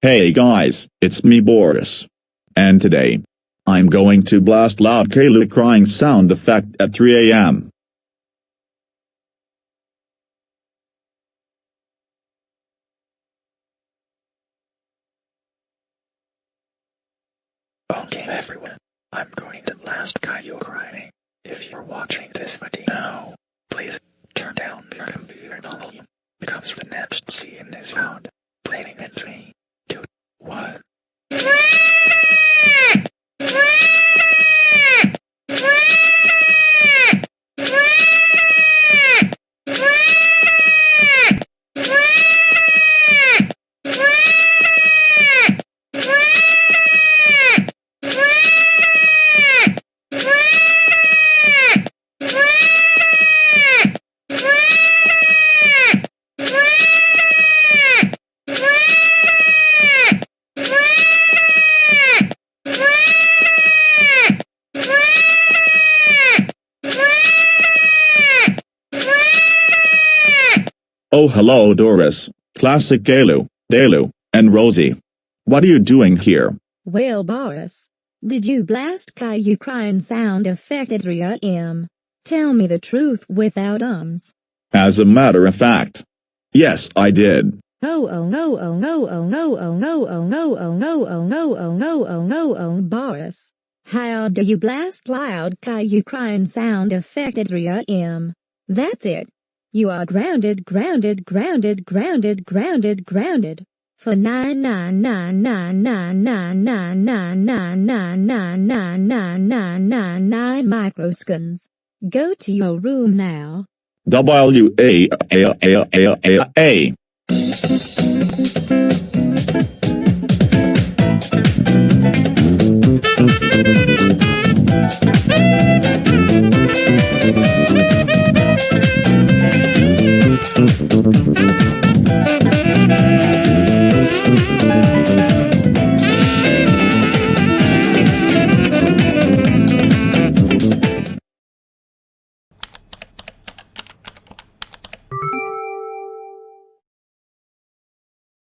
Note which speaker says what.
Speaker 1: Hey guys, it's me Boris. And today, I'm going to blast loud Caillou crying sound effect at 3 a.m.
Speaker 2: Okay everyone, I'm going to blast Caillou crying. If you're watching this video now, please turn down your computer volume, because the next scene is sound playing in 3, 2, 1.
Speaker 1: Oh hello Doris, classic Caillou, Caillou, and Rosie. What are you doing here?
Speaker 3: Well Boris, did you blast Caillou crying sound effect at 3 a.m.? Tell me the truth without ums.
Speaker 1: As a matter of fact. Yes, I did.
Speaker 3: Boris. How do you blast loud Caillou crying sound effect at 3 a.m.? That's it. You are grounded. For 999999999999999 microseconds. Go to your room now.
Speaker 1: WAAAAAA.